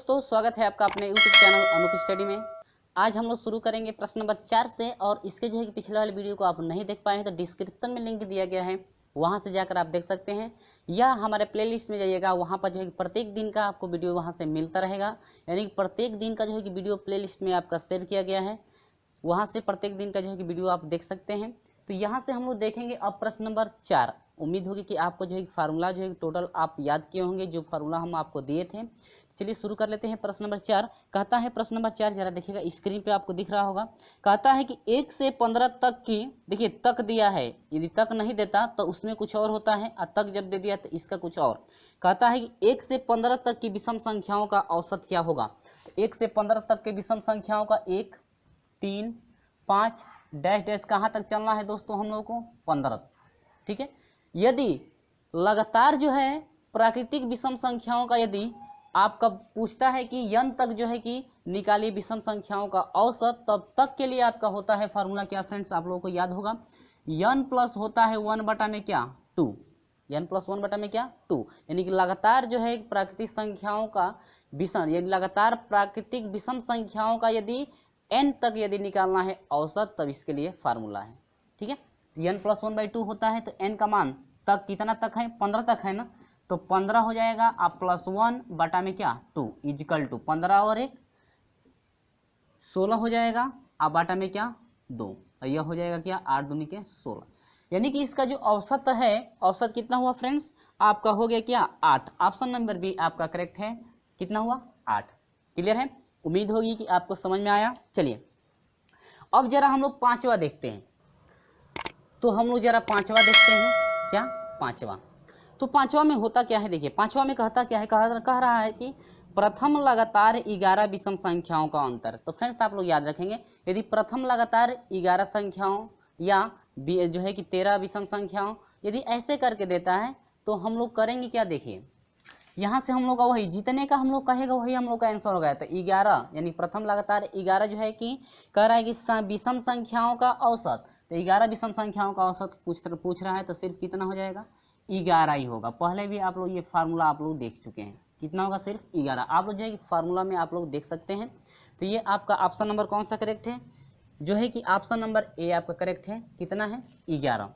दोस्तों, स्वागत है आपका अपने यूट्यूब चैनल अनूप स्टडी में। आज हम लोग शुरू करेंगे प्रश्न नंबर 4 से। और इसके जो है कि पिछले वाले वीडियो को आप नहीं देख पाए हैं तो डिस्क्रिप्शन में लिंक दिया गया है, वहां से जाकर आप देख सकते हैं, या हमारे प्लेलिस्ट में जाइएगा, वहां पर जो है कि प्रत्येक दिन का आपको वीडियो वहां से मिलता रहेगा। यानी कि प्रत्येक दिन का जो है कि वीडियो प्लेलिस्ट में आपका सेव किया गया है, वहां से प्रत्येक दिन का जो है कि वीडियो आप देख सकते हैं। तो यहाँ से हम लोग देखेंगे अब प्रश्न नंबर 4। उम्मीद होगी कि आपको जो है फार्मूला जो है टोटल आप याद किए होंगे, जो फार्मूला हम आपको दिए थे। चलिए शुरू कर लेते हैं। प्रश्न नंबर 4 कहता है, प्रश्न नंबर 4 जरा देखिएगा, स्क्रीन पे आपको दिख रहा होगा। कहता है कि 1 से 15 तक की, देखिए तक दिया है, यदि तक नहीं देता तो उसमें कुछ और होता है, और तक जब दे दिया तो इसका कुछ और। कहता है कि 1 से 15 तक की विषम संख्याओं का औसत क्या होगा। तो 1 से 15 तक के विषम संख्याओं का 1, 3, 5 डैश डैश कहाँ तक चलना है दोस्तों हम लोगों को, 15। ठीक है। यदि लगातार जो है प्राकृतिक विषम संख्याओं का, यदि आपका पूछता है कि n तक जो है कि निकालिए विषम संख्याओं का औसत, तब तक के लिए आपका होता है फार्मूला क्या फ्रेंड्स, आप लोगों को याद होगा, n प्लस होता है 1 बटा में क्या 2, n प्लस 1 बटा में क्या 2। यानी कि लगातार जो है प्राकृतिक संख्याओं का विषम, यानी लगातार प्राकृतिक विषम संख्याओं का यदि n तक यदि निकालना है औसत, तब इसके लिए फार्मूला है। ठीक है। n प्लस 1/2 होता है, तो n का मान तक कितना तक है, 15 तक है ना, तो 15 हो जाएगा। आप प्लस 1 बटा में क्या 2 इजिकल टू 15 और 1 16 हो जाएगा। आप बाटा में क्या 2, और यह हो जाएगा क्या 8 दूनी के 16। यानी कि इसका जो औसत है, औसत कितना हुआ फ्रेंड्स, आपका हो गया क्या 8। ऑप्शन नंबर बी आपका करेक्ट है। कितना हुआ 8। क्लियर है। उम्मीद होगी कि आपको समझ में आया। चलिए अब जरा हम लोग पांचवा देखते हैं। तो हम लोग जरा पांचवा देखते हैं, क्या पांचवा। तो पांचवा में होता क्या है, देखिए पांचवा में कहता क्या है, कह रहा है कि प्रथम लगातार 11 विषम संख्याओं का अंतर। तो फ्रेंड्स आप लोग याद रखेंगे, यदि प्रथम लगातार 11 संख्याओं या जो है कि 13 विषम संख्याओं यदि ऐसे करके देता है, तो हम लोग करेंगे क्या, देखिए यहाँ से हम लोग का वही जितने का हम लोग कहेगा वही हम लोग का आंसर हो गया। तो 11 यानी प्रथम लगातार 11 जो है कि कह रहा है कि विषम संख्याओं का औसत, तो 11 विषम संख्याओं का औसत पूछ रहा है, तो सिर्फ कितना हो जाएगा 11 ही होगा। पहले भी आप लोग ये फार्मूला आप लोग देख चुके हैं, कितना होगा सिर्फ 11। आप लोग जो है कि फार्मूला में आप लोग देख सकते हैं। तो ये आपका ऑप्शन नंबर कौन सा करेक्ट है, जो है कि ऑप्शन नंबर ए आपका करेक्ट है। कितना है 11।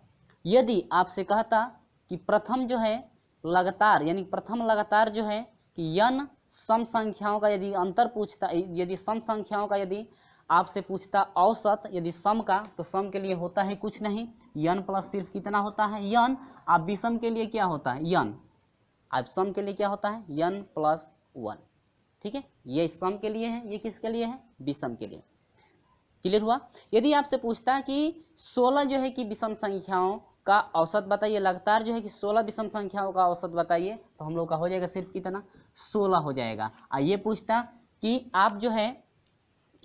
यदि आपसे कहता कि प्रथम जो है लगातार, यानी प्रथम लगातार जो है कि n सम संख्याओं का यदि अंतर पूछता, यदि सम संख्याओं का यदि आपसे पूछता औसत, यदि सम का, तो सम के लिए होता है कुछ नहीं, n प्लस सिर्फ कितना होता है n। आप विषम के लिए क्या होता है n, आप सम के लिए क्या होता है n प्लस 1। ठीक है, ये सम के लिए है, ये किसके लिए है, विषम के लिए। क्लियर हुआ। यदि आपसे पूछता है कि 16 जो है कि विषम संख्याओं का औसत बताइए, लगातार जो है कि 16 विषम संख्याओं का औसत बताइए, तो हम लोग का हो जाएगा सिर्फ कितना 16 हो जाएगा। और ये पूछता कि आप जो है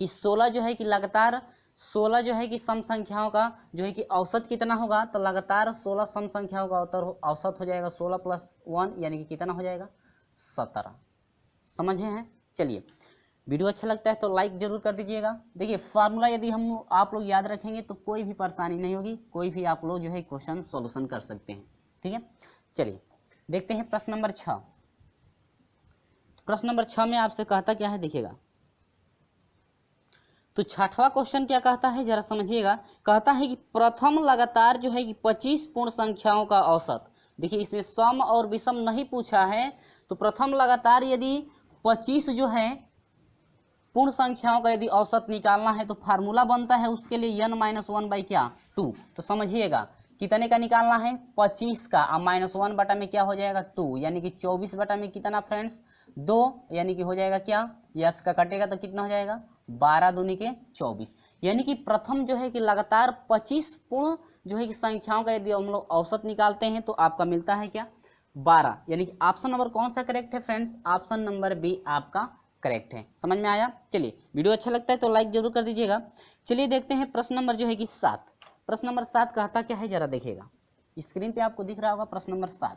कि 16 जो है कि लगातार 16 जो है कि सम संख्याओं का जो है कि औसत कितना होगा, तो लगातार 16 सम संख्याओं का औसत हो जाएगा 16 प्लस 1, यानी कि कितना हो जाएगा 17। समझे हैं। चलिए वीडियो अच्छा लगता है तो लाइक जरूर कर दीजिएगा। देखिए फार्मूला यदि हम आप लोग याद रखेंगे तो कोई भी परेशानी नहीं होगी, कोई भी आप लोग जो है क्वेश्चन सॉल्यूशन कर सकते हैं। ठीक है। चलिए देखते हैं प्रश्न नंबर 6। प्रश्न नंबर 6 में आपसे कहता क्या है, देखिएगा। तो छठवां क्वेश्चन क्या कहता है जरा समझिएगा। कहता है कि प्रथम लगातार जो है कि 25 पूर्ण संख्याओं का औसत। देखिए इसमें सम और विषम नहीं पूछा है, तो प्रथम लगातार यदि 25 जो है पूर्ण संख्याओं का यदि औसत निकालना है, तो फार्मूला बनता है उसके लिए n माइनस 1 बाई क्या 2। तो समझिएगा कितने का निकालना है 25 का, अब माइनस 1 बटा में क्या हो जाएगा 2, यानी कि 24 बटा में कितना फ्रेंड्स 2, यानी कि हो जाएगा क्या, ये x का कटेगा तो कितना हो जाएगा 12 दूनी के 24। यानी कि प्रथम जो है कि लगातार 25 पूर्ण जो है कि संख्याओं का यदि हम लोग औसत निकालते हैं, तो आपका मिलता है क्या 12। यानी कि ऑप्शन नंबर कौन सा करेक्ट है फ्रेंड्स, ऑप्शन नंबर बी आपका करेक्ट है। समझ में आया। चलिए वीडियो अच्छा लगता है तो लाइक जरूर कर दीजिएगा। चलिए देखते हैं प्रश्न नंबर जो है कि 7। प्रश्न नंबर 7 कहता क्या है जरा देखिएगा, स्क्रीन पे आपको दिख रहा होगा प्रश्न नंबर 7।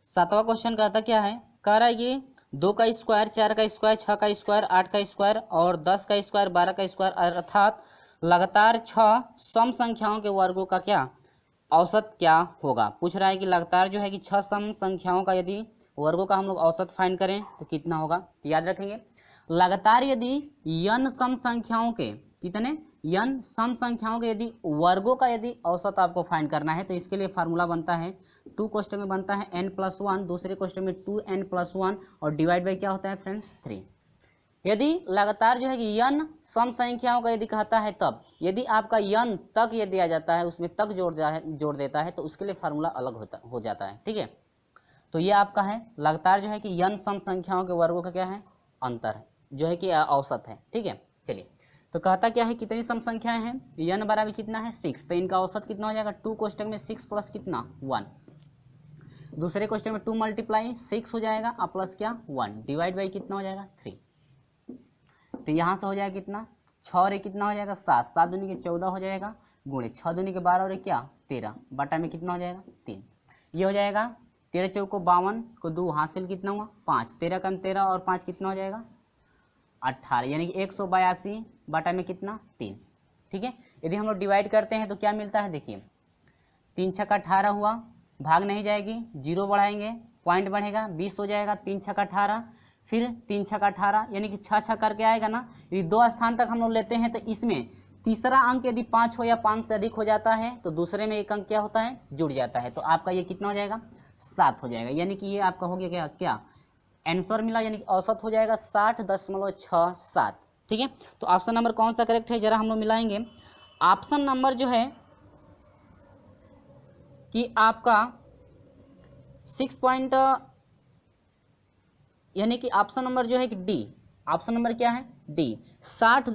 सातवां क्वेश्चन कहता क्या है, कह रहा है कि 2 का स्क्वायर, 4 का स्क्वायर, 6 का स्क्वायर, 8 का स्क्वायर और 10 का स्क्वायर, 12 का स्क्वायर, अर्थात लगातार 6 सम संख्याओं के वर्गों का क्या औसत क्या होगा। पूछ रहा है कि लगातार जो है कि 6 सम संख्याओं का यदि वर्गों का हम लोग औसत फाइंड करें तो कितना होगा। तो याद रखेंगे, लगातार यदि n सम संख्याओं के कितने n सम संख्याओं के यदि वर्गों का यदि औसत आपको फाइंड करना है तो इसके लिए फार्मूला बनता है 2 क्वेश्चन में बनता है n+1, दूसरे क्वेश्चन में 2n+1 और डिवाइड बाई क्या होता है फ्रेंड्स 3। यदि लगातार जो है कि n सम संख्याओं का यदि कहता है तब यदि आपका n तक ये दिया जाता है उसमें तक जोड़ देता है तो उसके लिए फार्मूला अलग हो जाता है। ठीक है, तो ये आपका है लगातार जो है कि n सम संख्याओं के वर्गों का क्या है अंतर है जो है कि औसत है। ठीक है, चलिए तो कहता क्या है कितनी सम संख्याएं हैं, n बराबर कितना है 6, तो इनका औसत कितना हो जाएगा 2 क्वेश्चन में 6 प्लस कितना 1, दूसरे क्वेश्चन में 2 मल्टीप्लाई 6 हो जाएगा और प्लस क्या 1 डिवाइड बाई कितना हो जाएगा 3। तो यहाँ से हो जाएगा कितना 6 और कितना हो जाएगा 7, 7 दूनी के 14 हो जाएगा गुणे 6 दूनी के 12 और क्या 13 बटा में कितना हो जाएगा 3। ये हो जाएगा 13 चौको 52 को 2 हासिल कितना हुआ 5, 13 कम 13 और 5 कितना हो जाएगा 18, यानी कि 182 बटा में कितना 3। ठीक है, यदि हम लोग डिवाइड करते हैं तो क्या मिलता है, देखिए 3 छक्का 18 हुआ, भाग नहीं जाएगी, 0 बढ़ाएंगे पॉइंट बढ़ेगा 20 हो जाएगा, 3 छक्का 18 फिर 3 छक्का 18 यानी कि 6 छक्का करके आएगा ना। यदि 2 स्थान तक हम लोग लेते हैं तो इसमें तीसरा अंक यदि 5 हो या 5 से अधिक हो जाता है तो दूसरे में एक अंक क्या होता है जुड़ जाता है, तो आपका ये कितना हो जाएगा 7 हो जाएगा, यानी कि ये आपका हो गया क्या आंसर मिला, यानी कि औसत हो जाएगा 60.67। ठीक है, तो ऑप्शन नंबर कौन सा करेक्ट है जरा हम लोग मिलाएंगे। ऑप्शन नंबर जो है कि आपका 6 यानी कि ऑप्शन नंबर जो है कि डी, ऑप्शन नंबर क्या है डी 60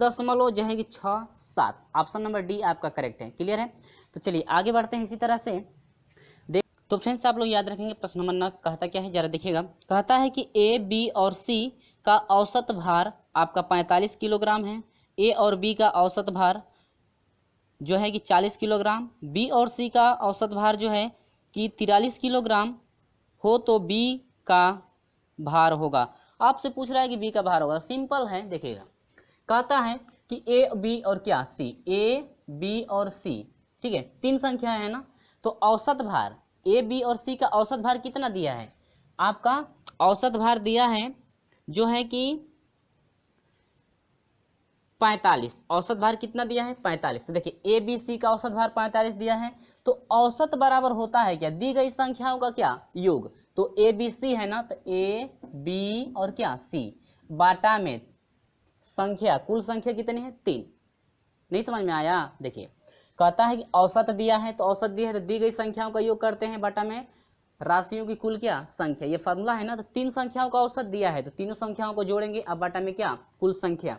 जो है कि 67, ऑप्शन नंबर डी आपका करेक्ट है। क्लियर है, तो चलिए आगे बढ़ते हैं इसी तरह से देख। तो फ्रेंड्स आप लोग याद रखेंगे प्रश्न नंबर 9 कहता क्या है जरा देखिएगा, कहता है कि ए बी और सी का औसत भार आपका 45 किलोग्राम है, ए और बी का औसत भार जो है कि 40 किलोग्राम, बी और सी का औसत भार जो है कि 43 किलोग्राम हो तो बी का भार होगा। आपसे पूछ रहा है कि बी का भार होगा, सिंपल है देखिएगा, कहता है कि ए बी और क्या सी, ए बी और सी, ठीक है 3 संख्या है ना, तो औसत भार ए बी और सी का औसत भार कितना दिया है, आपका औसत भार दिया है जो है कि 45, औसत भार कितना दिया है 45। तो देखिए ए बी सी का औसत भार 45 दिया है, तो औसत बराबर होता है क्या दी गई संख्याओं का क्या योग, तो ए बी सी है ना, तो ए बी और क्या सी बाटा में संख्या कुल संख्या कितनी है 3। नहीं समझ में आया, देखिए कहता है कि औसत दिया है, तो औसत दिया है तो दी गई संख्याओं का योग करते हैं बाटा में राशियों की कुल क्या संख्या, ये फार्मूला है ना। तो 3 संख्याओं का औसत दिया है तो तीनों संख्याओं को जोड़ेंगे, अब बाटा में क्या कुल संख्या,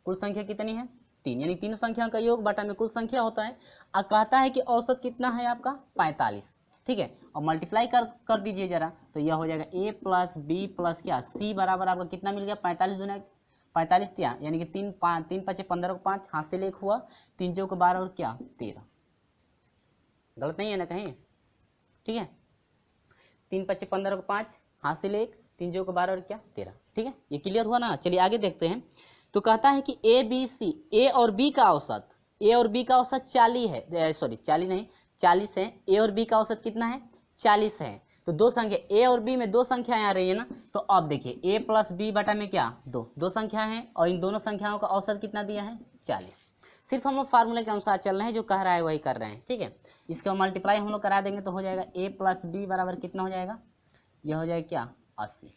कुल संख्या कितनी है 3, यानी 3 संख्या का योग बटा में कुल संख्या होता है। अब कहता है कि औसत कितना है आपका 45, ठीक है, और मल्टीप्लाई कर दीजिए जरा, तो यह हो जाएगा a प्लस बी प्लस क्या c बराबर आपका कितना मिल गया 45 गुना 45 क्या, यानी कि 3 5 15 को 5 हासिल 1 हुआ, 3 चौक 12 और क्या 13, गलत नहीं है ना कहीं, ठीक है 3 5 15 को 5 हासिल 1, 3 चौक 12 और क्या 13, ठीक है ये क्लियर हुआ ना। चलिए आगे देखते हैं, तो कहता है कि ए बी सी, ए और बी का औसत, ए और बी का औसत 40 है, सॉरी 40 नहीं 40 है, ए और बी का औसत कितना है 40 है, तो 2 संख्या ए और बी में 2 संख्याएं आ रही है ना, तो अब देखिए ए प्लस बी बटा में क्या 2 संख्या है और इन दोनों संख्याओं का औसत कितना दिया है 40। सिर्फ हम लोग फार्मूले के अनुसार चल रहे हैं, जो कह रहा है वही कर रहे हैं, ठीक है। इसका मल्टीप्लाई हम लोग करा देंगे तो हो जाएगा ए प्लस बी बराबर कितना हो जाएगा, यह हो जाएगा क्या 80,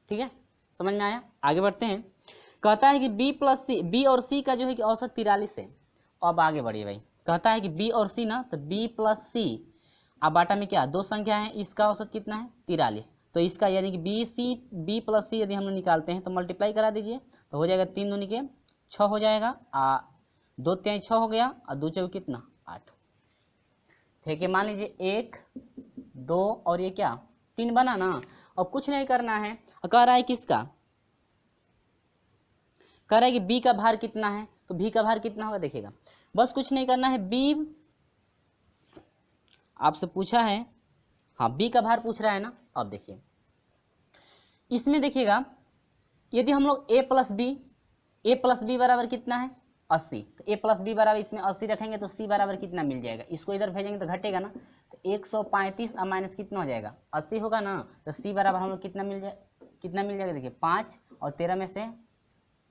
ठीक है समझ में आया। आगे बढ़ते हैं, कहता है कि बी प्लस सी, बी और सी का जो है कि औसत 43 है। अब आगे बढ़िए भाई, कहता है कि बी और सी ना, तो बी प्लस सी अब बाटा में क्या 2 संख्या है, इसका औसत कितना है 43, तो इसका यानी कि बी प्लस सी यदि हम लोग निकालते हैं तो मल्टीप्लाई करा दीजिए, तो हो जाएगा 3 दूनी के 6 हो जाएगा, 2 3 6 हो गया और 2 4 कितना 8, ठीक है मान लीजिए 1 2 और ये क्या 3 बना ना। अब कुछ नहीं करना है, कह रहा है किसका, कह रहा है कि बी का भार कितना है, तो बी का भार कितना होगा देखिएगा, बस कुछ नहीं करना है, बी आपसे पूछा है, हाँ बी का भार पूछ रहा है ना। अब देखिए इसमें देखिएगा यदि हम लोग ए प्लस बी बराबर कितना है 80, तो a प्लस बी बराबर इसमें 80 रखेंगे तो c बराबर कितना मिल जाएगा, इसको इधर भेजेंगे तो घटेगा ना, तो 135 और माइनस कितना हो जाएगा 80 होगा ना, तो c बराबर हम लोग कितना मिल जाएगा देखिए 5 और 13 में से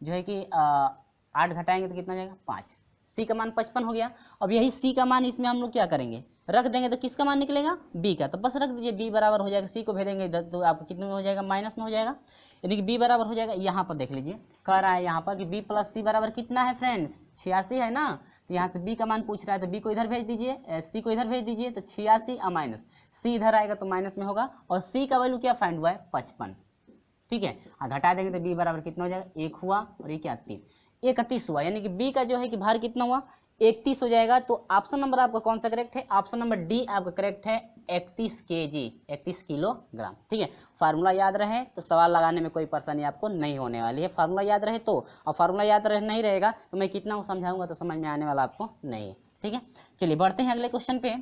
जो है कि 8 घटाएंगे तो कितना हो जाएगा 5, सी का मान 55 हो गया। अब यही सी का मान इसमें हम लोग क्या करेंगे, रख देंगे तो किसका मान निकलेगा बी का, तो बस रख दीजिए बी बराबर हो जाएगा, सी को भेजेंगे इधर तो आपको कितने में हो जाएगा माइनस में हो जाएगा, यानी कि बी बराबर हो जाएगा, यहाँ पर देख लीजिए कह रहा है यहाँ पर कि बी प्लस सी बराबर कितना है फ्रेंड्स 86 है ना, तो यहाँ से बी का मान पूछ रहा है तो बी को इधर भेज दीजिए, सी को इधर भेज दीजिए, तो 86 और माइनस सी इधर आएगा तो माइनस में होगा, और सी का वैल्यू क्या फाइंड हुआ है 55, ठीक है, घटा देंगे तो बी बराबर कितना हो जाएगा 1 हुआ और ये क्या 3, 31 हुआ, यानी कि बी का जो है कि भार कितना हुआ 31 हो जाएगा। तो ऑप्शन नंबर आपका कौन सा करेक्ट है, ऑप्शन नंबर डी आपका करेक्ट है 31 kg 31 किलोग्राम, ठीक है। फार्मूला याद रहे तो सवाल लगाने में कोई परेशानी आपको नहीं होने वाली है, फार्मूला याद रहे तो, और फार्मूला याद रहे नहीं रहेगा तो मैं कितना समझाऊंगा तो समझ में आने वाला आपको नहीं है, ठीक है। चलिए बढ़ते हैं अगले क्वेश्चन पे।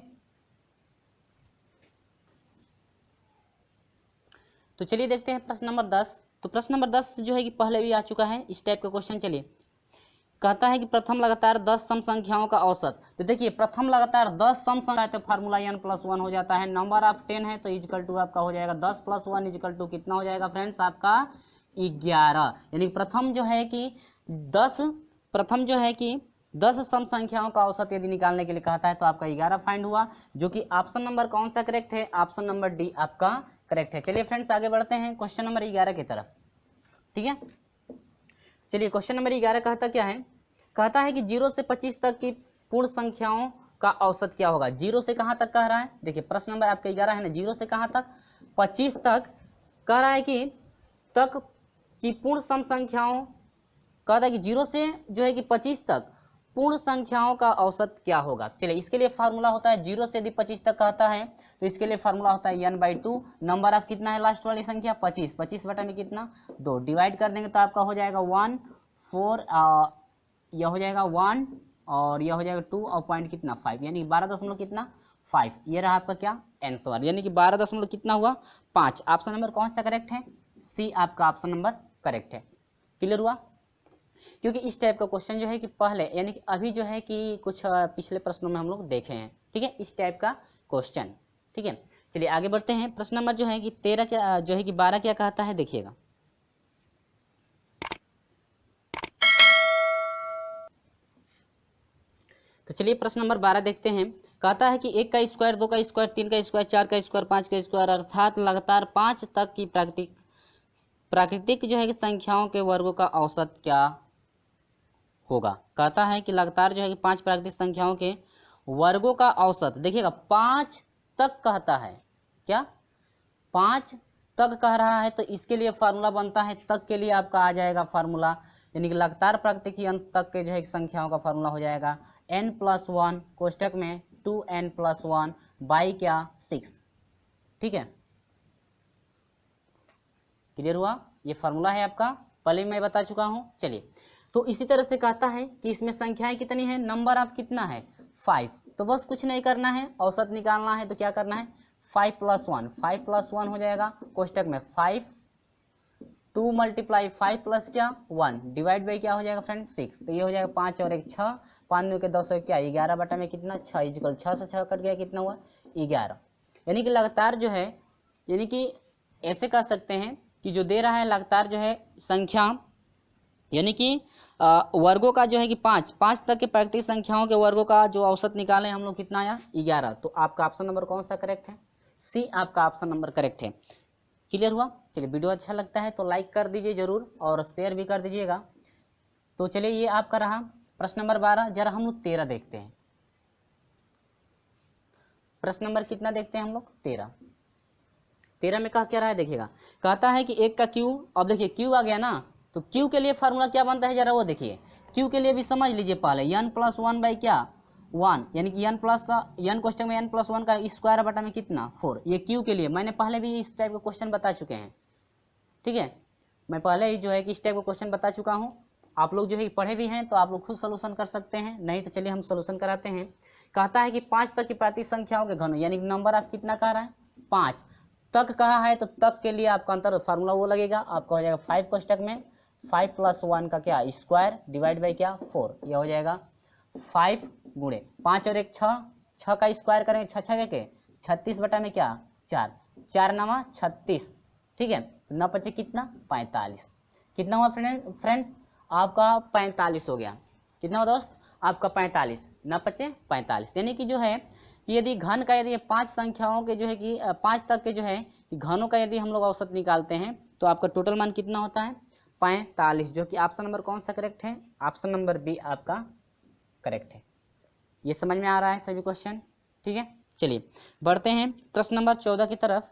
तो चलिए देखते हैं प्रश्न नंबर 10। तो प्रश्न नंबर 10 जो है कि पहले भी आ चुका है इस टाइप का क्वेश्चन। चलिए कहता है कि प्रथम लगातार 10 सम संख्याओं का औसत, तो देखिए प्रथम लगातार 10 सम संख्या तो फार्मूला n प्लस 1 हो जाता है, नंबर ऑफ 10 है तो इजकल टू आपका हो जाएगा 10 प्लस 1 इजकल टू कितना हो जाएगा फ्रेंड्स आपका 11, यानी प्रथम जो है कि 10 सम संख्याओं का औसत यदि निकालने के लिए कहता है तो आपका 11 फाइंड हुआ, जो कि ऑप्शन नंबर कौन सा करेक्ट है, ऑप्शन नंबर डी आपका करेक्ट है। चलिए फ्रेंड्स आगे बढ़ते हैं क्वेश्चन नंबर 11 की तरफ, ठीक है। चलिए क्वेश्चन नंबर 11 कहता क्या है, कहता है कि 0 से 25 तक की पूर्ण संख्याओं का औसत क्या होगा। 0 से कहाँ तक कह रहा है, देखिए प्रश्न नंबर आपका 11 है ना, 0 से कहाँ तक 25 तक कह रहा है कि तक की पूर्ण सम संख्याओं, कहता है कि 0 से जो है कि 25 तक पूर्ण संख्याओं का औसत क्या होगा। चलिए इसके लिए फार्मूला होता है 0 से यदि 25 तक कहता है तो इसके लिए फार्मूला होता है n/2, नंबर ऑफ कितना है लास्ट वाली संख्या 25, 25 बटा में कितना 2, डिवाइड कर देंगे तो आपका हो जाएगा 1 4, यह हो जाएगा 1 और यह हो जाएगा 2 और पॉइंट कितना 5, यानी 12 कितना 5, ये रहा आपका क्या आंसर, यानी कि 12 कितना हुआ 5। ऑप्शन नंबर कौन सा करेक्ट है, सी आपका ऑप्शन नंबर करेक्ट है। क्लियर हुआ, क्योंकि इस टाइप का क्वेश्चन जो है कि पहले यानी कि अभी जो है कि कुछ पिछले प्रश्नों में हम लोग देखे हैं, ठीक है, इस टाइप का क्वेश्चन, ठीक है। चलिए आगे बढ़ते हैं, प्रश्न नंबर जो है कि 13 क्या जो है कि 12 क्या कहता है देखिएगा। तो चलिए प्रश्न नंबर 12 देखते हैं, कहता है कि 1 का स्क्वायर 2 का स्क्वायर 3 का स्क्वायर 4 का स्क्वायर 5 का स्क्वायर अर्थात लगातार 5 तक की प्राकृतिक जो है कि संख्याओं के वर्गों का औसत क्या होगा। कहता है कि लगातार जो है कि 5 प्राकृतिक संख्याओं के वर्गों का औसत, देखिएगा 5 तक कहता है, क्या 5 तक कह रहा है, तो इसके लिए फार्मूला बनता है, तक के लिए आपका आ जाएगा फार्मूला, यानी कि लगातार प्राकृतिक अंक तक के जो है संख्याओं का फार्मूला हो जाएगा n+1 कोष्टक में 2n+1 बाई क्या 6, ठीक है। क्लियर हुआ, ये फार्मूला है आपका, पहले मैं बता चुका हूं। चलिए तो इसी तरह से कहता है कि इसमें संख्याएं कितनी है, नंबर ऑफ कितना है 5, तो बस कुछ नहीं करना है, औसत निकालना है तो क्या करना है 5+1 हो जाएगा कोष्टक में 5, 2 × 5 प्लस क्या 1 डिवाइड बाई क्या हो जाएगा फ्रेंड 6, तो ये हो जाएगा 5 और 1 6, 5 9 के 10 क्या 11 बटा में कितना 6 इजकल 6 से 6 कट गया कितना हुआ 11, यानी कि लगातार जो है, यानी कि ऐसे कह सकते हैं कि जो दे रहा है लगातार जो है संख्या, यानी कि वर्गों का जो है कि 5 तक के प्राकृतिक संख्याओं के वर्गों का जो औसत निकाले हम लोग कितना आया 11, तो आपका ऑप्शन नंबर कौन सा करेक्ट है, सी आपका ऑप्शन नंबर करेक्ट है। क्लियर हुआ, चलिए वीडियो अच्छा लगता है तो लाइक कर दीजिए जरूर और शेयर भी कर दीजिएगा। तो चलिए ये आपका रहा प्रश्न नंबर 12, जरा हम लोग 13 देखते हैं। प्रश्न नंबर कितना देखते हैं हम लोग 13 में कहा क्या रहा है देखिएगा, कहता है कि 1 का क्यू, अब देखिए क्यू आ गया ना, तो क्यू के लिए फार्मूला क्या बनता है जरा वो देखिए, क्यू के लिए भी समझ लीजिए पहले n+1 बाई क्या 1, यानी कि n क्वेश्चन में n+1 का स्क्वायर बटा में कितना 4, ये क्यू के लिए मैंने पहले भी इस टाइप का क्वेश्चन बता चुके हैं, ठीक है, मैं पहले ही जो है कि इस टाइप का क्वेश्चन बता चुका हूँ, आप लोग जो है पढ़े भी हैं तो आप लोग खुद सोल्यूशन कर सकते हैं, नहीं तो चलिए हम सोल्यूशन कराते हैं। कहता है कि 5 तक की प्राकृतिक संख्याओं के घनों, यानी नंबर ऑफ कितना कह रहा है 5 तक कहा है, तो तक के लिए आपका अंतर फार्मूला वो लगेगा, आपका हो जाएगा 5 कोष्टक में 5 + 1 का क्या स्क्वायर डिवाइड बाई क्या 4, यह हो जाएगा 5 गुणे 5 और 1 6, 6 का स्क्वायर करेंगे 6 6 के 36 बटा में क्या 4, 4 9 36, ठीक है। 9 बचे कितना 45, कितना हुआ फ्रेंड्स आपका 45 हो गया। कितना हुआ दोस्त आपका 45, 9 बचे 45। यानी कि जो है कि यदि घन का यदि 5 संख्याओं के जो है कि 5 तक के जो है कि घनों का यदि हम लोग औसत निकालते हैं तो आपका टोटल मान कितना होता है 45, जो कि ऑप्शन नंबर कौन सा करेक्ट है, ऑप्शन नंबर बी आपका करेक्ट है। ये समझ में आ रहा है सभी क्वेश्चन, ठीक है। चलिए बढ़ते हैं प्रश्न नंबर 14 की तरफ।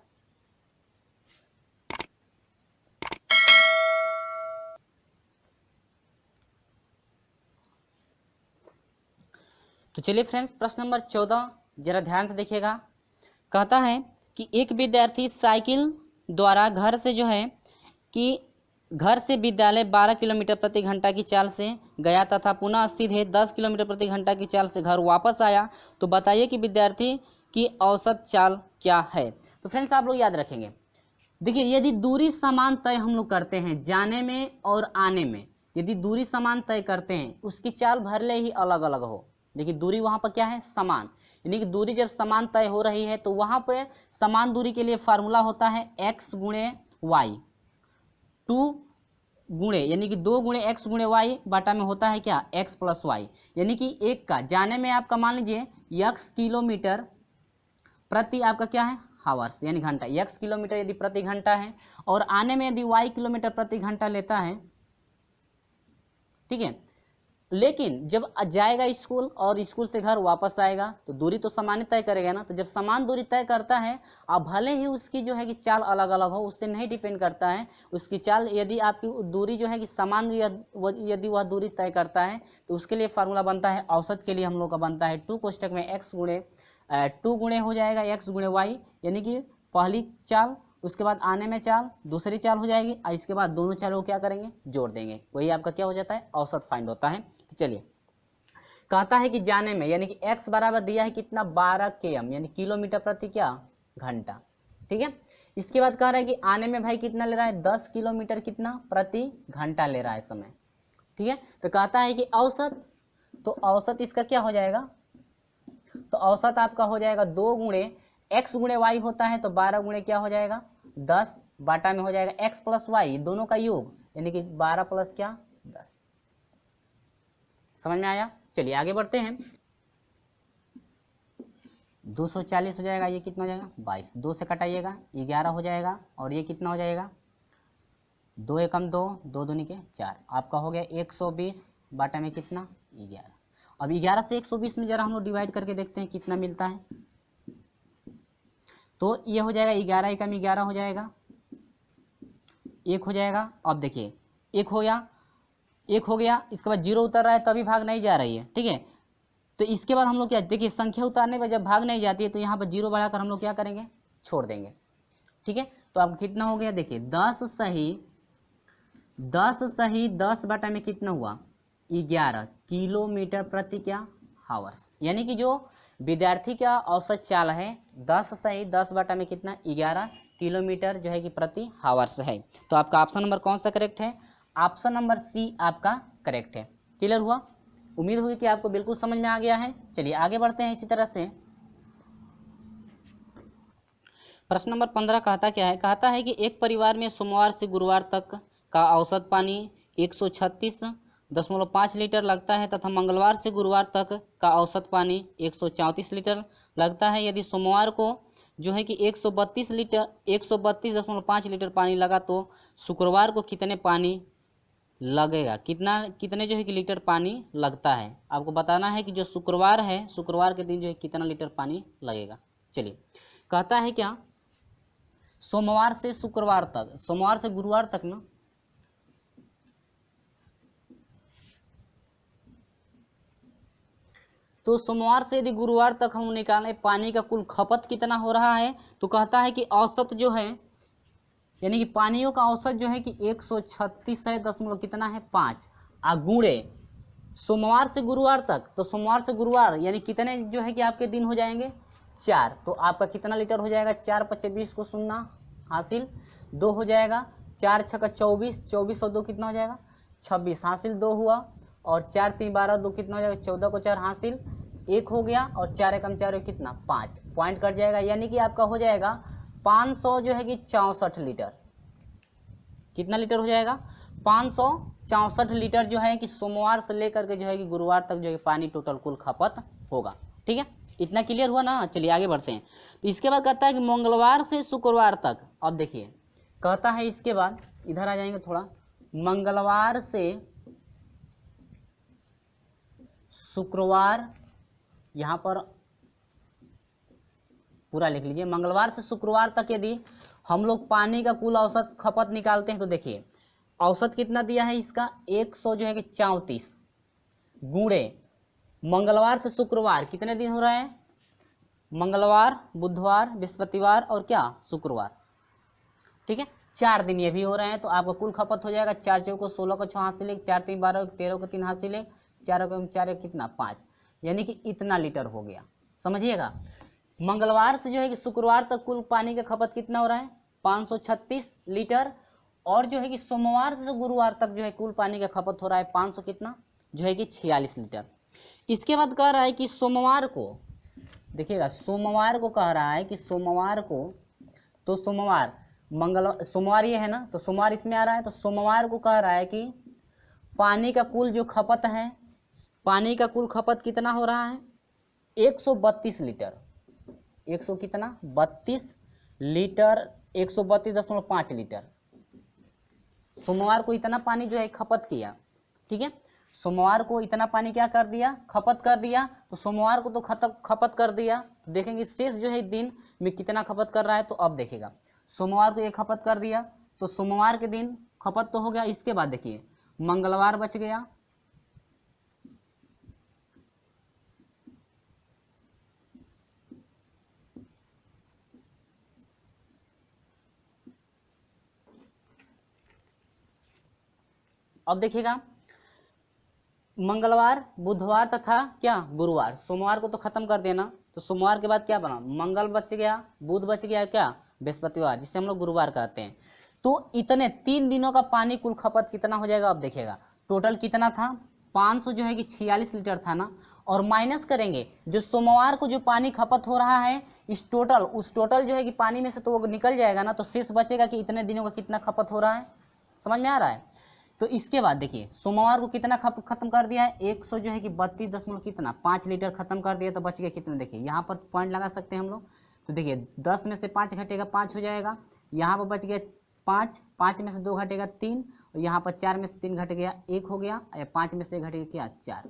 तो चलिए फ्रेंड्स प्रश्न नंबर 14 जरा ध्यान से देखिएगा। कहता है कि एक विद्यार्थी साइकिल द्वारा घर से जो है कि घर से विद्यालय 12 किलोमीटर प्रति घंटा की चाल से गया तथा पुनः सीधे 10 किलोमीटर प्रति घंटा की चाल से घर वापस आया, तो बताइए कि विद्यार्थी की औसत चाल क्या है। तो फ्रेंड्स आप लोग याद रखेंगे, देखिए यदि दूरी समान तय हम लोग करते हैं जाने में और आने में, यदि दूरी समान तय करते हैं उसकी चाल भले ही अलग अलग हो, लेकिन दूरी वहाँ पर क्या है समान, यानी कि दूरी जब समान तय हो रही है तो वहाँ पे समान दूरी के लिए फार्मूला होता है x गुणे वाई, 2 गुणे यानी कि 2 गुणे x गुणे वाई बटा में होता है क्या x + y, यानी कि एक का जाने में आपका मान लीजिए x किलोमीटर प्रति आपका क्या है हावर्स यानी घंटा, x किलोमीटर यदि प्रति घंटा है और आने में यदि y किलोमीटर प्रति घंटा लेता है, ठीक है। लेकिन जब जाएगा स्कूल और स्कूल से घर वापस आएगा तो दूरी तो समान तय करेगा ना, तो जब समान दूरी तय करता है अब भले ही उसकी जो है कि चाल अलग अलग हो, उससे नहीं डिपेंड करता है उसकी चाल, यदि आपकी दूरी जो है कि समान यदि वह दूरी तय करता है तो उसके लिए फार्मूला बनता है औसत के लिए हम लोग का बनता है 2 कोष्टक में x गुणे 2 गुणे हो जाएगा x गुणे y, यानी कि पहली चाल उसके बाद आने में चाल दूसरी चाल हो जाएगी और इसके बाद दोनों चालों को क्या करेंगे जोड़ देंगे, वही आपका क्या हो जाता है औसत फाइंड होता है। चलिए कहता है कि जाने में यानी कि x बराबर दिया है कितना 12 km यानी किलोमीटर प्रति क्या घंटा, ठीक है। इसके बाद कह रहा है कि आने में भाई कितना ले रहा है 10 किलोमीटर कितना प्रति घंटा ले रहा है समय, ठीक है। तो कहता है कि औसत, तो औसत इसका क्या हो जाएगा, तो औसत आपका हो जाएगा 2 गुणे x गुणे y होता है तो 12 गुणे क्या हो जाएगा 10 बाटा में हो जाएगा x + y दोनों का योग यानी कि 12 + क्या 10। समझ में आया। चलिए आगे बढ़ते हैं। 240 हो जाएगा, ये कितना हो जाएगा 22, 2 से कटाइएगा 11 हो जाएगा और ये कितना हो जाएगा 2 एकम 2, 2 दूनी के 4, आपका हो गया 120 बाटा में कितना 11। अब 11 से 120 में जरा हम लोग डिवाइड करके देखते हैं कितना मिलता है, तो ये हो जाएगा 11 एकम 11 हो जाएगा, 1 हो जाएगा। अब देखिए 1 हो गया, 1 हो गया, इसके बाद 0 उतर रहा है तभी भाग नहीं जा रही है, ठीक है। तो इसके बाद हम लोग क्या देखिए संख्या उतारने पर जब भाग नहीं जाती है तो यहाँ पर 0 बढ़ाकर हम लोग क्या करेंगे छोड़ देंगे, ठीक है। तो अब कितना हो गया देखिए 10 सही 10 बटा में कितना हुआ 11 किलोमीटर प्रति क्या हावर्स, यानी कि जो विद्यार्थी का औसत चाल है 10 सही 10 बटा में कितना 11 किलोमीटर जो है कि प्रति हावर्स है। तो आपका ऑप्शन नंबर कौन सा करेक्ट है, ऑप्शन नंबर सी आपका करेक्ट है। क्लियर हुआ, उम्मीद होगी कि आपको बिल्कुल समझ में आ गया है। चलिए आगे बढ़ते हैं। इसी तरह से प्रश्न नंबर 15 कहता क्या है, कहता है कि एक परिवार में सोमवार से गुरुवार तक का औसत पानी 136.5 लीटर लगता है तथा मंगलवार से गुरुवार तक का औसत पानी 134 लीटर लगता है। यदि सोमवार को जो है कि 132.5 लीटर पानी लगा तो शुक्रवार को कितने पानी लगेगा, कितने जो है कि लीटर पानी लगता है। आपको बताना है कि जो शुक्रवार है शुक्रवार के दिन जो है कितना लीटर पानी लगेगा। चलिए कहता है क्या सोमवार से शुक्रवार तक, सोमवार से गुरुवार तक ना, तो सोमवार से यदि गुरुवार तक हम निकालें पानी का कुल खपत कितना हो रहा है, तो कहता है कि औसत जो है यानी कि पानियों का औसत जो है कि 136 है दशमलव कितना है 5 गुणे सोमवार से गुरुवार तक, तो सोमवार से गुरुवार यानी कितने जो है कि आपके दिन हो जाएंगे 4, तो आपका कितना लीटर हो जाएगा 4 × 25 को 0 हासिल 2 हो जाएगा 4 छक्का 24, 24 और 2 कितना हो जाएगा 26, हासिल 2 हुआ, और 4 3 12, 2 कितना हो जाएगा 14 को 4 हासिल 1 हो गया, और 4 एकम 4 कितना 5 पॉइंट कट जाएगा, यानी कि आपका हो जाएगा 500 जो है कि 64 लीटर। कितना लीटर हो जाएगा 564 लीटर जो है कि सोमवार से लेकर के जो है कि गुरुवार तक जो है पानी टोटल कुल खपत होगा। ठीक है, इतना क्लियर हुआ ना। चलिए आगे बढ़ते हैं। तो इसके बाद कहता है कि मंगलवार से शुक्रवार तक, अब देखिए कहता है इसके बाद इधर आ जाएंगे थोड़ा, मंगलवार से शुक्रवार, यहां पर पूरा लिख लीजिए, मंगलवार से शुक्रवार तक यदि हम लोग पानी का कुल औसत खपत निकालते हैं तो देखिए औसत कितना दिया है इसका 100 जो है कि 34 गुणे मंगलवार से शुक्रवार कितने दिन हो रहा है, मंगलवार बुधवार बृहस्पतिवार और क्या शुक्रवार। ठीक है, 4 दिन ये भी हो रहे हैं, तो आपका कुल खपत हो जाएगा 4 चौको 16 को 6 हासिल 1, 4 3 12, 13 को 3 हासिल 1, 4 को 4 कितना 5, यानी कि इतना लीटर हो गया। समझिएगा, मंगलवार से जो है कि शुक्रवार तक कुल पानी का खपत कितना हो रहा है 536 लीटर, और जो है कि सोमवार से गुरुवार तक जो है कुल पानी का खपत हो रहा है 500 कितना जो है कि 46 लीटर। इसके बाद कह रहा है कि सोमवार को, देखिएगा सोमवार को कह रहा है कि सोमवार को, तो सोमवार सोमवार ये है ना, तो सोमवार इसमें आ रहा है, तो सोमवार को कह रहा है कि पानी का कुल जो खपत है, पानी का कुल खपत कितना हो रहा है 132 लीटर, 100 कितना 32 लीटर, 132.5 लीटर। सोमवार को इतना पानी जो है खपत किया। ठीक है, सोमवार को इतना पानी क्या कर दिया खपत कर दिया, तो सोमवार को तो खपत कर दिया, तो देखेंगे शेष जो है दिन में कितना खपत कर रहा है। तो अब देखेगा सोमवार को ये खपत कर दिया, तो सोमवार के दिन खपत तो हो गया। इसके बाद देखिए मंगलवार बच गया, अब देखिएगा मंगलवार बुधवार तथा क्या गुरुवार, सोमवार को तो खत्म कर देना, तो सोमवार के बाद क्या बना मंगल बच गया, बुध बच गया, क्या बृहस्पतिवार, जिसे हम लोग गुरुवार कहते हैं। तो इतने 3 दिनों का पानी कुल खपत कितना हो जाएगा, अब देखिएगा टोटल कितना था 500 जो है कि 46 लीटर था ना, और माइनस करेंगे जो सोमवार को जो पानी खपत हो रहा है इस टोटल, उस टोटल जो है कि पानी में से तो वो निकल जाएगा ना, तो शेष बचेगा कि इतने दिनों का कितना खपत हो रहा है। समझ में आ रहा है। तो इसके बाद देखिए सोमवार को कितना खत्म कर दिया है 100 जो है कि 32 कितना 5 लीटर खत्म कर दिया, तो बच गया कितना, देखिए यहाँ पर पॉइंट लगा सकते हैं हम लोग। तो देखिए 10 में से 5 घटेगा 5 हो जाएगा, यहाँ पर बच गया 5, 5 में से 2 घटेगा 3, और यहाँ पर 4 में से 3 घट गया 1 हो गया, 5 में से घटेगा क्या 4,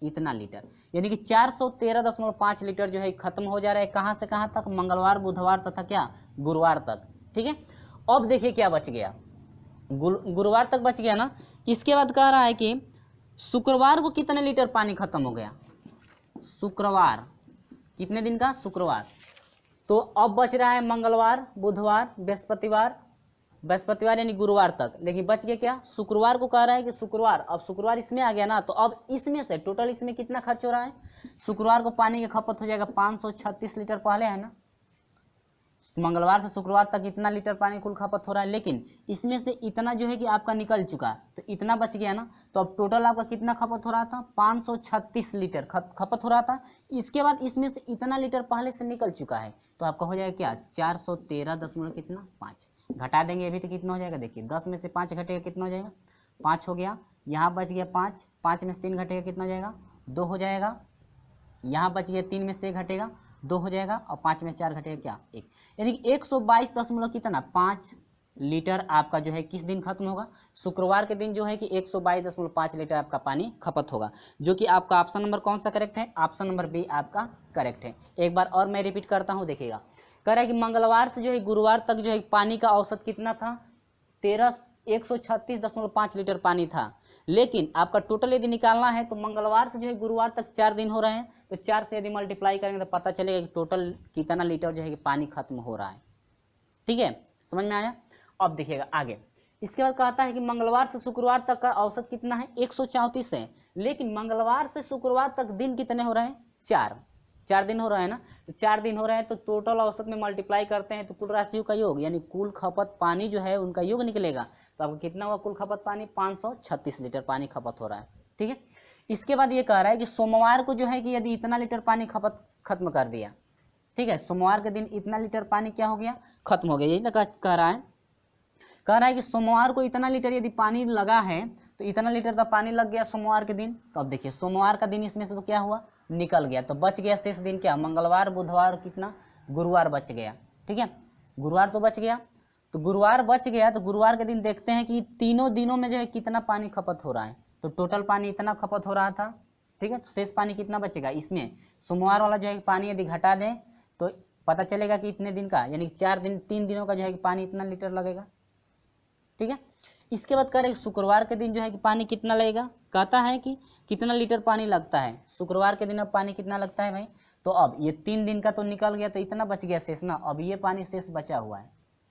इतना लीटर, यानी कि 413.5 लीटर जो है खत्म हो जा रहा है। कहाँ से कहाँ तक, मंगलवार बुधवार तथा क्या गुरुवार तक। ठीक है, अब देखिए क्या बच गया, गुरुवार तक बच गया ना। इसके बाद कह रहा है कि शुक्रवार को कितने लीटर पानी खत्म हो गया, शुक्रवार कितने दिन का शुक्रवार, तो अब बच रहा है मंगलवार बुधवार बृहस्पतिवार यानी गुरुवार तक, लेकिन बच गया क्या शुक्रवार को कह रहा है कि शुक्रवार, अब शुक्रवार इसमें आ गया ना, तो अब इसमें से टोटल इसमें कितना खर्च हो रहा है, शुक्रवार को पानी की खपत हो जाएगा 536 लीटर पहले है ना, मंगलवार से शुक्रवार तक इतना लीटर पानी कुल खपत हो रहा है, लेकिन इसमें से इतना जो है कि आपका निकल चुका, तो इतना बच गया ना, तो अब टोटल आपका कितना खपत हो रहा था 536 लीटर खपत हो रहा था। इसके बाद इसमें से इतना लीटर पहले से निकल चुका है, तो आपका हो जाएगा क्या 413 कितना 5, घटा देंगे अभी तो कितना हो जाएगा, देखिए 10 में से 5 घटेगा कितना हो जाएगा 5 हो गया, यहाँ बच गया 5, 5 में से 3 घटेगा कितना हो जाएगा 2 हो जाएगा, यहाँ बच गया 3 में से 1 घटेगा 2 हो जाएगा, और 5 में 4 घटेगा क्या 1, यानी कि 122 कितना 5 लीटर आपका जो है किस दिन खत्म होगा, शुक्रवार के दिन जो है कि 122.5 लीटर आपका पानी खपत होगा, जो कि आपका ऑप्शन नंबर कौन सा करेक्ट है, ऑप्शन नंबर बी आपका करेक्ट है। एक बार और मैं रिपीट करता हूँ, देखिएगा कह रहा है कि मंगलवार से जो है गुरुवार तक जो है पानी का औसत कितना था 136.5 लीटर पानी था, लेकिन आपका टोटल यदि निकालना है तो मंगलवार से जो है गुरुवार तक 4 दिन हो रहे हैं, तो 4 से यदि मल्टीप्लाई करेंगे तो पता चलेगा कि टोटल कितना लीटर जो है कि पानी खत्म हो रहा है। ठीक है, समझ में आया। अब देखिएगा आगे, इसके बाद कहता है कि मंगलवार से शुक्रवार तक का औसत कितना है 134 है, लेकिन मंगलवार से शुक्रवार तक दिन कितने हो रहे हैं 4 दिन हो रहा है ना, तो 4 दिन हो रहे हैं तो टोटल औसत में मल्टीप्लाई करते हैं तो कुल राशियों का योग यानी कुल खपत पानी जो है उनका योग निकलेगा। तो आपको कितना हुआ कुल खपत पानी? 536 लीटर पानी खपत हो रहा है। ठीक है, इसके बाद ये कह रहा है कि सोमवार को जो है कि यदि इतना लीटर पानी खपत खत्म कर दिया, ठीक है, सोमवार के दिन इतना लीटर पानी क्या हो गया? खत्म हो गया। यही ना कह रहा है, कह रहा है कि सोमवार को इतना लीटर यदि पानी लगा है तो इतना लीटर का पानी लग गया सोमवार के दिन। तो अब देखिए सोमवार का दिन इसमें से तो क्या हुआ? निकल गया। तो बच गया शेष दिन क्या? मंगलवार, बुधवार, कितना? गुरुवार बच गया। ठीक है, गुरुवार तो बच गया। तो गुरुवार बच गया तो गुरुवार के दिन देखते हैं कि तीनों दिनों में जो है कितना पानी खपत हो रहा है। तो टोटल पानी इतना खपत हो रहा था। ठीक है, तो शेष पानी कितना बचेगा? इसमें सोमवार वाला जो है पानी यदि घटा दें तो पता चलेगा कि इतने दिन का यानी 3 दिनों का जो है कि पानी इतना लीटर लगेगा। ठीक है, इसके बाद कह रहे शुक्रवार के दिन जो है कि पानी कितना लगेगा? कहता है कि कितना लीटर पानी लगता है शुक्रवार के दिन। अब पानी कितना लगता है भाई? तो अब ये 3 दिन का तो निकल गया तो इतना बच गया शेष ना। अब ये पानी शेष बचा हुआ है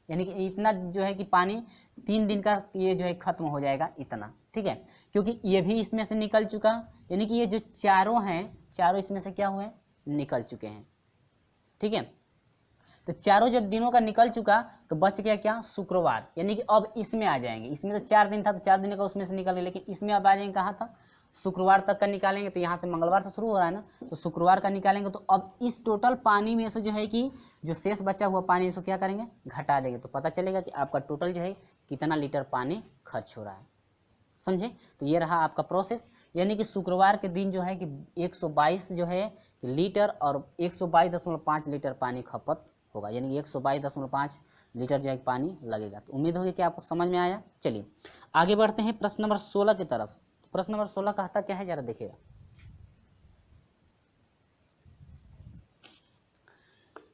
यानी कि इतना जो है कि पानी 3 दिन का ये जो है खत्म हो जाएगा इतना। ठीक है, क्योंकि ये भी इसमें से निकल चुका यानी कि ये जो चारों हैं चारों इसमें से क्या हुए? निकल चुके हैं। ठीक है, तो चारों जब दिनों का निकल चुका तो बच गया क्या? शुक्रवार। यानी कि अब इसमें आ जाएंगे। इसमें तो 4 दिन था तो 4 दिन का उसमें से निकल गया, लेकिन इसमें अब आ जाएंगे कहाँ था? शुक्रवार तक का निकालेंगे। तो यहाँ से मंगलवार से शुरू हो रहा है ना, तो शुक्रवार का निकालेंगे। तो अब इस टोटल पानी में से जो है कि जो शेष बचा हुआ पानी उसको क्या करेंगे? घटा देंगे। तो पता चलेगा कि आपका टोटल जो है कितना लीटर पानी खर्च हो रहा है। समझे? तो ये रहा आपका प्रोसेस। यानी कि शुक्रवार के दिन जो है कि 122 जो है लीटर और 122.5 लीटर पानी खपत होगा। यानी कि 122.5 लीटर जो है पानी लगेगा। तो उम्मीद होगी कि आपको समझ में आया। चलिए आगे बढ़ते हैं प्रश्न नंबर 16 की तरफ। प्रश्न नंबर 16 कहता क्या है जरा देखिएगा।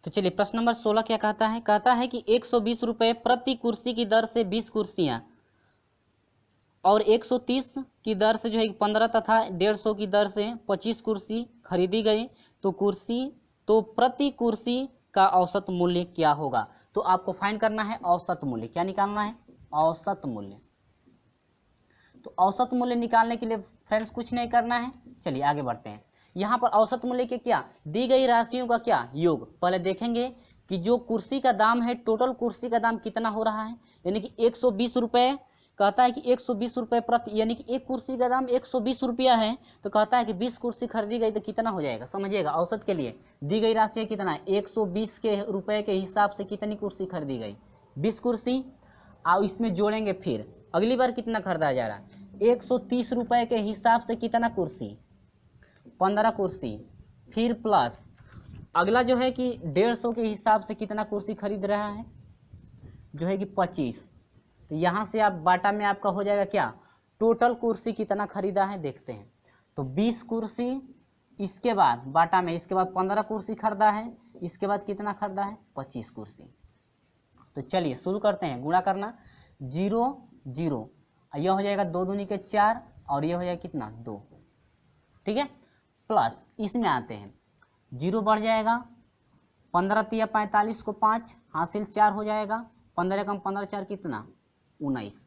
तो चलिए प्रश्न नंबर 16 क्या कहता है? कहता है कि 120 रुपये प्रति कुर्सी की दर से 20 कुर्सियां और 130 की दर से जो है 15 तथा 150 की दर से 25 कुर्सी खरीदी गई तो प्रति कुर्सी का औसत मूल्य क्या होगा? तो आपको फाइंड करना है औसत मूल्य। क्या निकालना है? औसत मूल्य। तो औसत मूल्य निकालने के लिए फ्रेंड्स कुछ नहीं करना है। चलिए आगे बढ़ते हैं। यहाँ पर औसत मूल्य के क्या दी गई राशियों का क्या योग पहले देखेंगे कि जो कुर्सी का दाम है टोटल कुर्सी का दाम कितना हो रहा है। यानी कि 120 रुपये कहता है कि 120 रुपये प्रति यानी कि एक कुर्सी का दाम 120 रुपया है। तो कहता है कि 20 कुर्सी खरीदी गई तो कितना हो जाएगा? समझिएगा औसत के लिए दी गई राशि कितना है? 120 के रुपये के हिसाब से कितनी कुर्सी खरीदी गई? 20 कुर्सी। और इसमें जोड़ेंगे फिर अगली बार कितना खरीदा जा रहा है? 130 रुपये के हिसाब से कितना कुर्सी? 15 कुर्सी। फिर प्लस अगला जो है कि 150 के हिसाब से कितना कुर्सी खरीद रहा है? जो है कि 25। तो यहाँ से आप बाटा में आपका हो जाएगा क्या? टोटल कुर्सी कितना खरीदा है देखते हैं। तो 20 कुर्सी, इसके बाद बाटा में इसके बाद 15 कुर्सी खरीदा है, इसके बाद कितना खरीदा है? 25 कुर्सी। तो चलिए शुरू करते हैं गुणा करना। 0 0 यह हो जाएगा 2 दूनी के 4 और यह हो जाएगा कितना? 2। ठीक है, प्लस इसमें आते हैं 0 बढ़ जाएगा 15 तिया 45 को 5 हासिल 4 हो जाएगा। 15 कम 15 4 कितना? 19।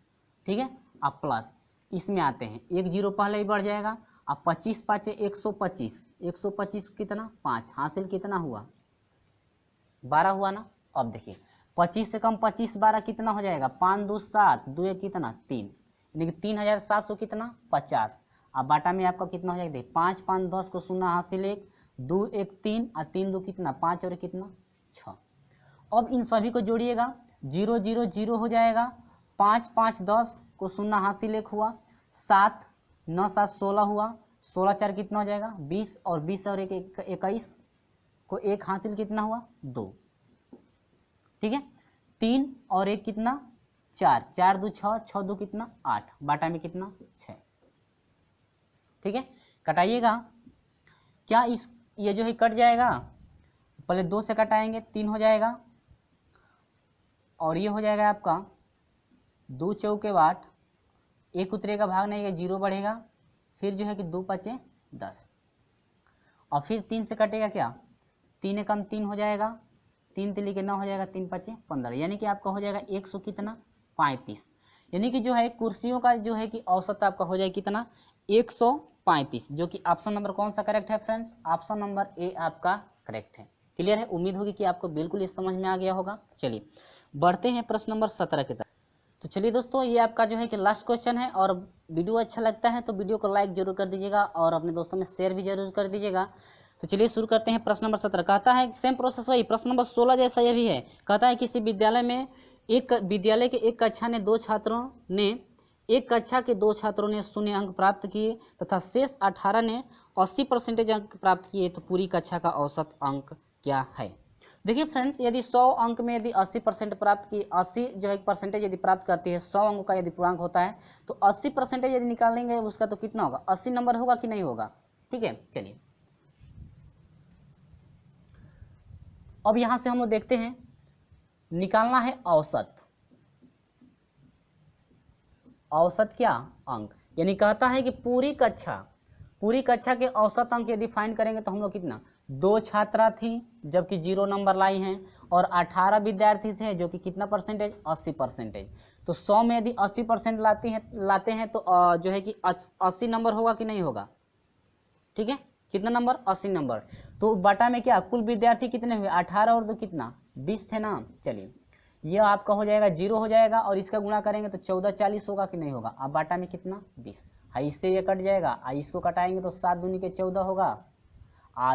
ठीक है, अब प्लस इसमें आते हैं 1 0 पहले ही बढ़ जाएगा। अब 25 5 125 125 कितना? 5 हासिल कितना हुआ? 12 हुआ ना। अब देखिए 25 से कम 25 12 कितना हो जाएगा? 5 2 7 2 1 कितना? 3 यानी कि 3700 कितना? 50। अब बाटा में आपका कितना हो जाएगा? 5 5 10 को 0 हासिल 1 2 1 3 और 3 2 कितना? 5 और कितना? 6। अब इन सभी को जोड़िएगा 0 0 0 हो जाएगा। 5 5 10 को 0 हासिल 1 हुआ। 7 9 7 16 हुआ। 16 4 कितना हो जाएगा? 20 और 20 और 1 21 को 1 हासिल कितना हुआ? 2। ठीक है, 3 और 1 कितना? 4 4 2 6 6 2 कितना? 8 बाटा में कितना? 6। ठीक है, कटाइएगा क्या इस ये जो है कट जाएगा। पहले 2 से कटाएंगे 3 हो जाएगा और ये हो जाएगा आपका 2 चौके 8 1 उतरेगा भाग नहीं है 0 बढ़ेगा। फिर जो है कि 2 5 10 और फिर 3 से कटेगा क्या? 3 एकम 3 हो जाएगा। 3 तिली के 9 हो जाएगा। 3 5 15 यानी कि आपका हो जाएगा 100 कितना? 35। यानी कि जो है कुर्सियों का जो है कि औसत आपका हो जाएगा कितना? 135, जो कि ऑप्शन नंबर कौन सा करेक्ट है फ्रेंड्स? ऑप्शन नंबर ए आपका करेक्ट है। क्लियर है? उम्मीद होगी कि आपको बिल्कुल ये समझ में आ गया होगा। चलिए बढ़ते हैं प्रश्न नंबर 17 की तरफ। तो चलिए दोस्तों, ये आपका जो है कि लास्ट क्वेश्चन है, और वीडियो अच्छा लगता है तो वीडियो को लाइक जरूर कर दीजिएगा और अपने दोस्तों में शेयर भी जरूर कर दीजिएगा। तो चलिए शुरू करते हैं। प्रश्न नंबर 17 कहता है, सेम प्रोसेस वही प्रश्न नंबर 16 जैसा ये भी है। कहता है किसी विद्यालय के एक कक्षा ने 2 छात्रों ने एक कक्षा के 2 छात्रों ने 0 अंक प्राप्त किए तथा शेष 18 ने 80% अंक प्राप्त किए, तो पूरी कक्षा का औसत अंक क्या है? देखिए फ्रेंड्स, यदि 100 अंक में यदि 80% प्राप्त की 80 जो है परसेंटेज यदि प्राप्त करती है, 100 अंकों का यदि पूर्णांक होता है, तो 80% यदि निकालेंगे उसका तो कितना होगा? 80 नंबर होगा कि नहीं होगा? ठीक है, चलिए अब यहां से हम लोग देखते हैं, निकालना है औसत। औसत क्या? अंक। यानी कहता है कि पूरी कक्षा के औसत अंक यदि फाइंड करेंगे तो हम लोग कितना, 2 छात्रा थी जबकि 0 नंबर लाई हैं, और 18 विद्यार्थी थे जो कि कितना परसेंटेज? 80%। तो 100 में यदि 80% लाते हैं तो जो है कि 80 नंबर होगा कि नहीं होगा? ठीक है, कितना नंबर? 80 नंबर। तो बटा में क्या, कुल विद्यार्थी कितने हुए? 18 और 2 कितना? 20 थे ना। चलिए ये आपका हो जाएगा 0 हो जाएगा, और इसका गुणा करेंगे तो 14 40 होगा कि नहीं होगा? अब बाटा में कितना? 20। हाँ, इससे ये कट जाएगा, इसको कटाएंगे तो 7 दूनी के 14 होगा,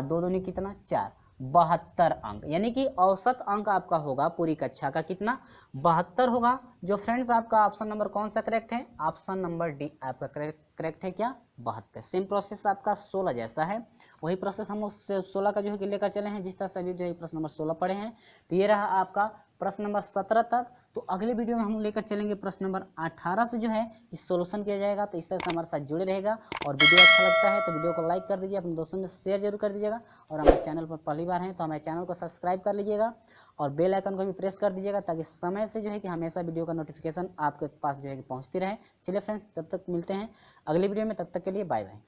2 दूनी कितना? 4, 72 अंक। यानी कि औसत अंक आपका होगा पूरी कक्षा का कितना? 72 होगा। जो फ्रेंड्स आपका ऑप्शन नंबर कौन सा करेक्ट है? ऑप्शन नंबर डी आपका करेक्ट है। क्या? 72। सेम प्रोसेस आपका 16 जैसा है, वही प्रोसेस हम लोग 16 का जो है कि लेकर चले हैं, जिस तरह से अभी जो है प्रश्न नंबर 16 पढ़े हैं। तो ये रहा आपका प्रश्न नंबर 17 तक। तो अगले वीडियो में हम लेकर चलेंगे प्रश्न नंबर 18 से जो है कि सोल्यूशन किया जाएगा। तो इस तरह से हमारे साथ जुड़े रहेगा, और वीडियो अच्छा लगता है तो वीडियो को लाइक कर दीजिए, अपने दोस्तों में शेयर जरूर कर दीजिएगा, और हमारे चैनल पर पहली बार हैं तो हमारे चैनल को सब्सक्राइब कर लीजिएगा और बेल आइकन को भी प्रेस कर दीजिएगा, ताकि समय से जो है कि हमेशा वीडियो का नोटिफिकेशन आपके पास जो है कि पहुँचती रहे। चलिए फ्रेंड्स, तब तक मिलते हैं अगली वीडियो में, तब तक के लिए बाय बाय।